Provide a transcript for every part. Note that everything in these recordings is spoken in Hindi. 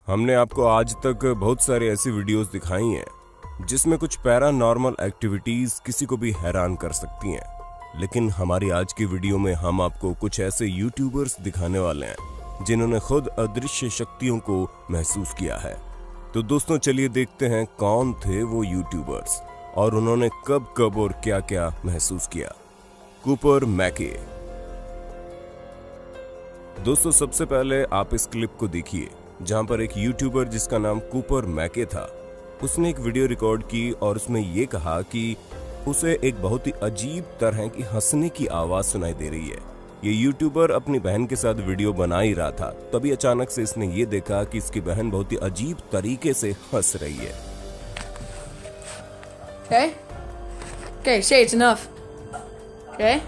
हमने आपको आज तक बहुत सारी ऐसी वीडियोस दिखाई हैं जिसमें कुछ पैरानॉर्मल एक्टिविटीज किसी को भी हैरान कर सकती हैं, लेकिन हमारी आज की वीडियो में हम आपको कुछ ऐसे यूट्यूबर्स दिखाने वाले हैं जिन्होंने खुद अदृश्य शक्तियों को महसूस किया है। तो दोस्तों चलिए देखते हैं कौन थे वो यूट्यूबर्स और उन्होंने कब कब और क्या क्या महसूस किया। कूपर मैके। दोस्तों सबसे पहले आप इस क्लिप को देखिए जहां पर एक यूट्यूबर जिसका नाम कूपर मैके था, उसने एक वीडियो रिकॉर्ड की और उसमें ये कहा कि उसे एक बहुत ही अजीब तरह की हंसने की आवाज सुनाई दे रही है। ये यूट्यूबर अपनी बहन के साथ वीडियो बना ही रहा था, तभी अचानक से इसने ये देखा कि इसकी बहन बहुत ही अजीब तरीके से हंस रही है। Okay, say it's enough. Okay?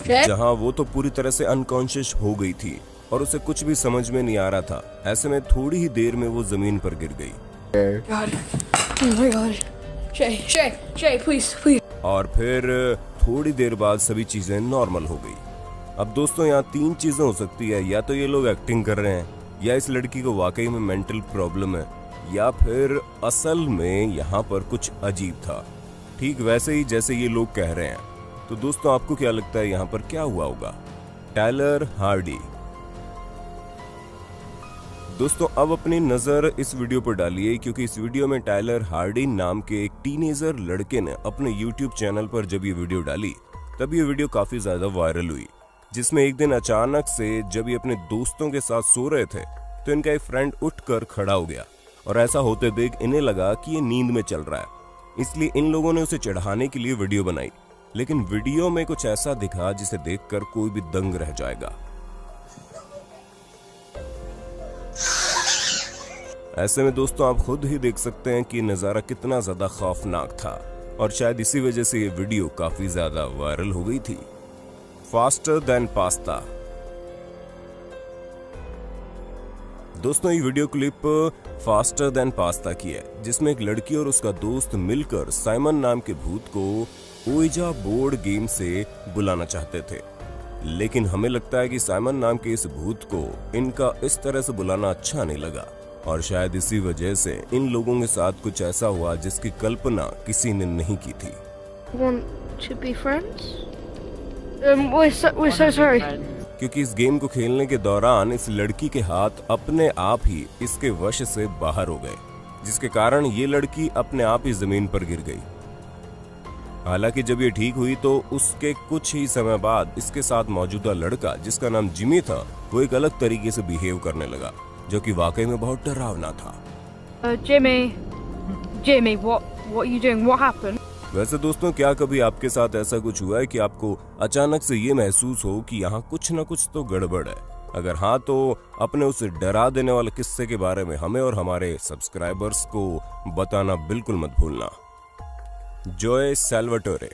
जहां वो तो पूरी तरह से अनकॉन्शियस हो गई थी और उसे कुछ भी समझ में नहीं आ रहा था। ऐसे में थोड़ी ही देर में वो जमीन पर गिर गई। God. Oh my God. Shay, please. और फिर थोड़ी देर बाद सभी चीजें नॉर्मल हो गई। अब दोस्तों यहाँ तीन चीजें हो सकती है, या तो ये लोग एक्टिंग कर रहे हैं, या इस लड़की को वाकई में मेंटल प्रॉब्लम है, या फिर असल में यहाँ पर कुछ अजीब था, ठीक वैसे ही जैसे ये लोग कह रहे हैं। तो दोस्तों आपको क्या लगता है यहाँ पर क्या हुआ होगा? Tyler Hardy. दोस्तों अब अपनी नजर इस वीडियो पर डालिए, क्योंकि इस वीडियो में टायलर हार्डी नाम के एक टीनेजर लड़के ने अपने YouTube चैनल पर जब ये वीडियो डाली तब ये वीडियो काफी ज्यादा वायरल हुई, जिसमें एक दिन अचानक से जब ये अपने दोस्तों के साथ सो रहे थे तो इनका एक फ्रेंड उठकर खड़ा हो गया और ऐसा होते देख इन्हें लगा कि ये नींद में चल रहा है, इसलिए इन लोगों ने उसे चढ़ाने के लिए वीडियो बनाई। लेकिन वीडियो में कुछ ऐसा दिखा जिसे देखकर कोई भी दंग रह जाएगा। ऐसे में दोस्तों आप खुद ही देख सकते हैं कि नजारा कितना ज्यादा खौफनाक था और शायद इसी वजह से ये वीडियो काफी ज्यादा वायरल हो गई थी। Faster than pasta. दोस्तों ये video clip faster than pasta की है, जिसमें एक लड़की और उसका दोस्त मिलकर साइमन नाम के भूत को ओइजा बोर्ड गेम से बुलाना चाहते थे। लेकिन हमें लगता है कि साइमन नाम के इस भूत को इनका इस तरह से बुलाना अच्छा नहीं लगा और शायद इसी वजह से इन लोगों के साथ कुछ ऐसा हुआ जिसकी कल्पना किसी ने नहीं की थी। Want to be friends? We're so sorry. क्योंकि इस गेम को खेलने के दौरान इस लड़की के हाथ अपने आप ही इसके वश से बाहर हो गए, जिसके कारण ये लड़की अपने आप ही जमीन पर गिर गई। हालांकि जब ये ठीक हुई तो उसके कुछ ही समय बाद इसके साथ मौजूदा लड़का जिसका नाम जिमी था, वो एक अलग तरीके से बिहेव करने लगा, जो कि वाकई में बहुत डरावना था। Jimmy, what are you doing? What happened? वैसे दोस्तों क्या कभी आपके साथ ऐसा कुछ हुआ है कि आपको अचानक से ये महसूस हो कि यहाँ कुछ ना कुछ तो गड़बड़ है? अगर हाँ तो अपने उस डरा देने वाले किस्से के बारे में हमें और हमारे सब्सक्राइबर्स को बताना बिल्कुल मत भूलना। जॉय सैल्वाटोरे।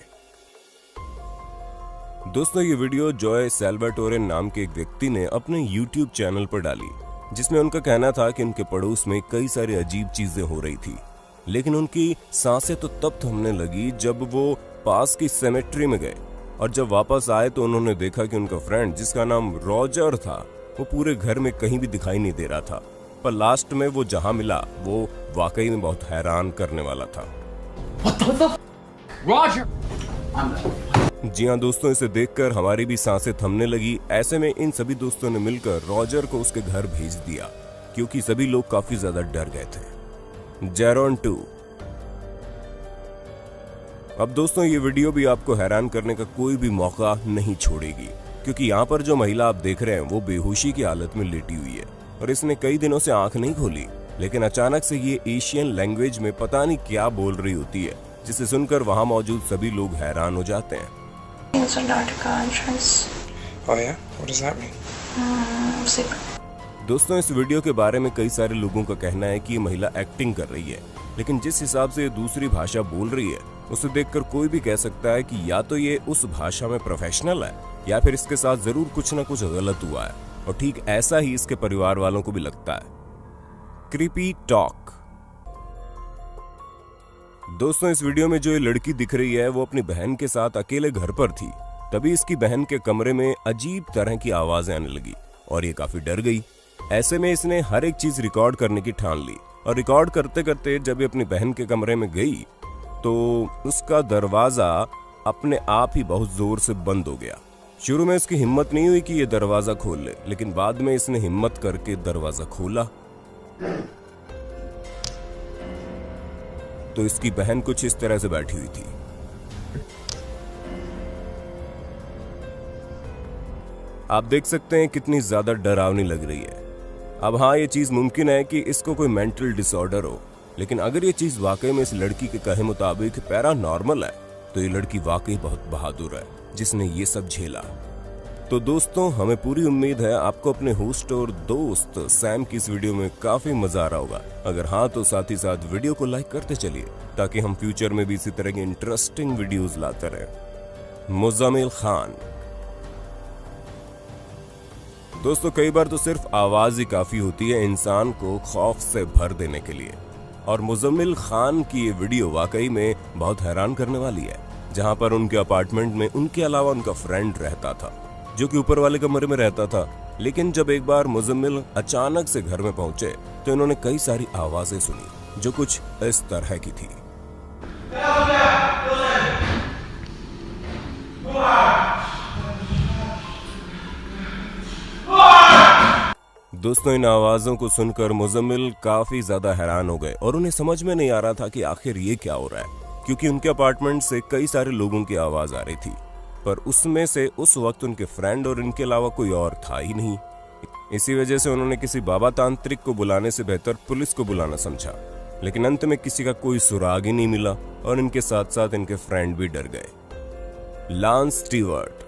दोस्तों ये वीडियो जॉय सैल्वाटोरे नाम के एक व्यक्ति ने अपने YouTube चैनल पर डाली, जिसमें उनका कहना था कि उनके पड़ोस में कई सारी अजीब चीजें हो रही थी, लेकिन उनकी सांसें तो तब थमने लगी जब वो पास की सेमेट्री में गए और जब वापस आए तो उन्होंने देखा कि उनका फ्रेंड जिसका नाम रॉजर था वो पूरे घर में कहीं भी दिखाई नहीं दे रहा था, पर लास्ट में वो जहां मिला वो वाकई में बहुत हैरान करने वाला था। Roger! जी हाँ दोस्तों, इसे देखकर हमारी भी सांसें थमने लगी। ऐसे में इन सभी दोस्तों ने मिलकर रॉजर को उसके घर भेज दिया, क्योंकि सभी लोग काफी ज्यादा डर गए थे। जेरोन 2। अब दोस्तों ये वीडियो भी आपको हैरान करने का कोई भी मौका नहीं छोड़ेगी, क्योंकि यहाँ पर जो महिला आप देख रहे हैं वो बेहोशी की हालत में लेटी हुई है और इसने कई दिनों से आंख नहीं खोली, लेकिन अचानक से ये एशियन लैंग्वेज में पता नहीं क्या बोल रही होती है, जिसे सुनकर वहां मौजूद सभी लोग हैरान हो जाते हैं। It's Antarctica entrance. Oh yeah? What does that mean? दोस्तों इस वीडियो के बारे में कई सारे लोगों का कहना है कि ये महिला एक्टिंग कर रही है, लेकिन जिस हिसाब से ये दूसरी भाषा बोल रही है उसे देखकर कोई भी कह सकता है कि या तो ये उस भाषा में प्रोफेशनल है या फिर इसके साथ जरूर कुछ ना कुछ गलत हुआ है, और ठीक ऐसा ही इसके परिवार वालों को भी लगता है। Creepy talk. दोस्तों इस वीडियो में जो ये लड़की दिख रही है वो अपनी बहन के साथ अकेले घर पर थी, तभी इसकी बहन के कमरे में अजीब तरह की आवाजें आने लगी और ये काफी डर गई। ऐसे में इसने हर एक चीज रिकॉर्ड करने की ठान ली और रिकॉर्ड करते करते जब ये अपनी बहन के कमरे में गई तो उसका दरवाजा अपने आप ही बहुत जोर से बंद हो गया। शुरू में इसकी हिम्मत नहीं हुई कि ये दरवाजा खोल ले, लेकिन बाद में इसने हिम्मत करके दरवाजा खोला तो इसकी बहन कुछ इस तरह से बैठी हुई थी। आप देख सकते हैं कितनी ज्यादा डरावनी लग रही है। अब हाँ, ये चीज मुमकिन है कि इसको कोई मेंटल डिसऑर्डर हो, लेकिन अगर ये चीज वाकई में इस लड़की के कहे मुताबिक पैरानॉर्मल है तो ये लड़की वाकई बहुत बहादुर है जिसने ये सब झेला। तो दोस्तों, हमें पूरी उम्मीद है आपको अपने होस्ट और दोस्त सैम की इस वीडियो में काफी मजा आ रहा होगा। अगर हाँ तो साथ ही साथ वीडियो को लाइक करते चलिए ताकि हम फ्यूचर में भी इसी तरह की इंटरेस्टिंग वीडियोस लाते रहें। मुज़म्मिल खान। दोस्तों, कई बार तो सिर्फ आवाज ही काफी होती है इंसान को खौफ से भर देने के लिए, और मुज़म्मिल खान की ये वीडियो वाकई में बहुत हैरान करने वाली है, जहां पर उनके अपार्टमेंट में उनके अलावा उनका फ्रेंड रहता था जो कि ऊपर वाले कमरे में रहता था। लेकिन जब एक बार मुज़म्मिल अचानक से घर में पहुंचे तो इन्होंने कई सारी आवाजें सुनी जो कुछ इस तरह की थी। दोस्तों, इन आवाजों को सुनकर मुज़म्मिल काफी ज्यादा हैरान हो गए और उन्हें समझ में नहीं आ रहा था कि आखिर ये क्या हो रहा है, क्योंकि उनके अपार्टमेंट से कई सारे लोगों की आवाज आ रही थी, पर उसमें से उस वक्त उनके फ्रेंड और इनके अलावा कोई और था ही नहीं। इसी वजह से उन्होंने किसी बाबा तांत्रिक को बुलाने से बेहतर पुलिस को बुलाना समझा, लेकिन अंत में किसी का कोई सुराग ही नहीं मिला और इनके साथ साथ इनके फ्रेंड भी डर गए। Lance Stewart.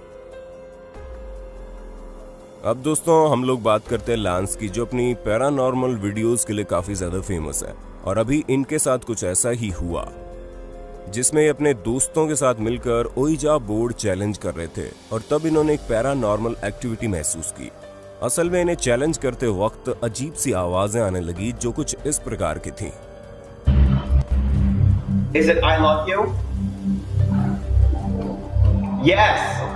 अब दोस्तों, हम लोग बात करते हैं लांस की, जो अपनी पैरानॉर्मल वीडियोस के लिए काफी ज्यादा फेमस है। और अभी इनके साथ कुछ ऐसा ही हुआ जिसमें अपने दोस्तों के साथ मिलकर ओइजा बोर्ड चैलेंज कर रहे थे और तब इन्होंने एक पैरानॉर्मल एक्टिविटी महसूस की। असल में इन्हें चैलेंज करते वक्त अजीब सी आवाजें आने लगी जो कुछ इस प्रकार की थी। Is it I love you? Yes.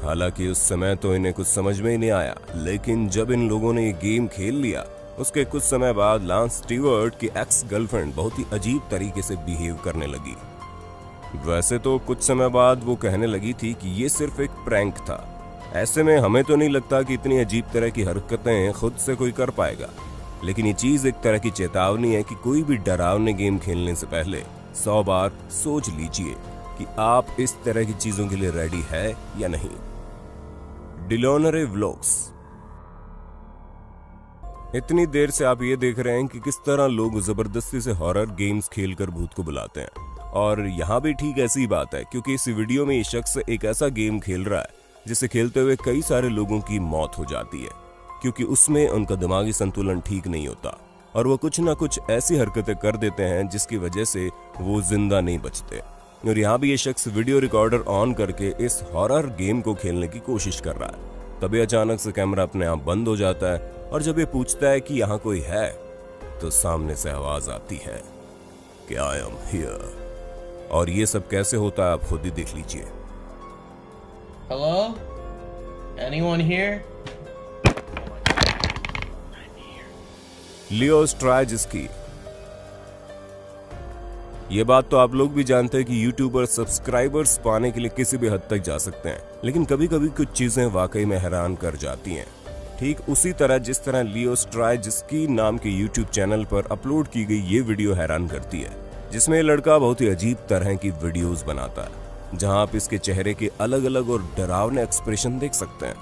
हालांकि उस समय तो इन्हें कुछ समझ में ही नहीं आया, लेकिन जब इन लोगों ने ये गेम खेल लिया उसके कुछ समय बाद लांस स्टीवर्ट की एक्स गर्लफ्रेंड बहुत ही अजीब तरीके से बिहेव करने लगी। वैसे तो कुछ समय बाद वो कहने लगी थी कि ये सिर्फ एक प्रैंक था। ऐसे में हमें तो नहीं लगता कि इतनी अजीब तरह की हरकतें खुद से कोई कर पाएगा, लेकिन ये चीज एक तरह की चेतावनी है कि कोई भी डरावने गेम खेलने से पहले 100 बार सोच लीजिए कि आप इस तरह की चीजों के लिए रेडी है या नहीं। डिलोनरे व्लॉग्स। इतनी देर से आप ये देख रहे हैं कि किस तरह लोग जबरदस्ती से हॉरर गेम्स खेलकर भूत को बुलाते हैं, और यहाँ भी ठीक ऐसी ही बात है, क्योंकि इस वीडियो में ये शख्स एक ऐसा गेम खेल रहा है जिसे खेलते हुए कई सारे लोगों की मौत हो जाती है, क्योंकि उसमें उनका दिमागी संतुलन ठीक नहीं होता और वो कुछ ना कुछ ऐसी हरकतें कर देते हैं जिसकी वजह से वो जिंदा नहीं बचते। और यहाँ भी ये शख्स वीडियो रिकॉर्डर ऑन करके इस हॉरर गेम को खेलने की कोशिश कर रहा है। तभी अचानक से कैमरा अपने आप बंद हो जाता है और जब ये पूछता है कि यहाँ कोई है तो सामने से आवाज आती है कि आई एम हियर। और ये सब कैसे होता है आप खुद ही देख लीजिए। Hello? Anyone here? लियो स्ट्राइजिस्की। ये बात तो आप लोग भी जानते हैं कि यूट्यूबर सब्सक्राइबर्स पाने के लिए किसी भी हद तक जा सकते हैं, लेकिन कभी कभी कुछ चीजें वाकई में हैरान कर जाती हैं। ठीक उसी तरह जिस तरह लियो स्ट्राइजिस्की नाम के यूट्यूब चैनल पर अपलोड की गई ये वीडियो हैरान करती है, जिसमें ये लड़का बहुत ही अजीब तरह की वीडियोस बनाता है, जहां आप इसके चेहरे के अलग अलग और डरावने एक्सप्रेशन देख सकते हैं।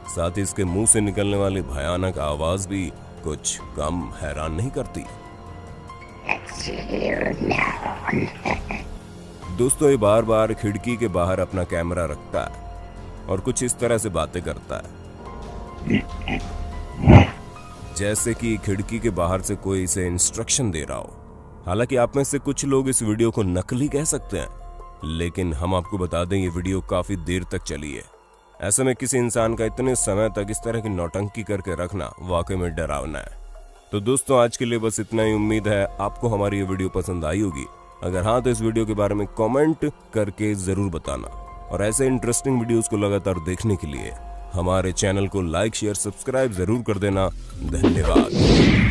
साथ ही इसके मुंह से निकलने वाली भयानक आवाज भी कुछ कम हैरान नहीं करती। दोस्तों, ये बार बार खिड़की के बाहर अपना कैमरा रखता है और कुछ इस तरह से बातें करता है जैसे कि खिड़की के बाहर से कोई इसे इंस्ट्रक्शन दे रहा हो। हालांकि आप में से कुछ लोग इस वीडियो को नकली कह सकते हैं, लेकिन हम आपको बता दें ये वीडियो काफी देर तक चली है। ऐसे में किसी इंसान का इतने समय तक इस तरह की नौटंकी करके रखना वाकई में डरावना है। तो दोस्तों, आज के लिए बस इतना ही। उम्मीद है आपको हमारी ये वीडियो पसंद आई होगी। अगर हाँ तो इस वीडियो के बारे में कमेंट करके जरूर बताना, और ऐसे इंटरेस्टिंग वीडियोस को लगातार देखने के लिए हमारे चैनल को लाइक शेयर सब्सक्राइब जरूर कर देना। धन्यवाद।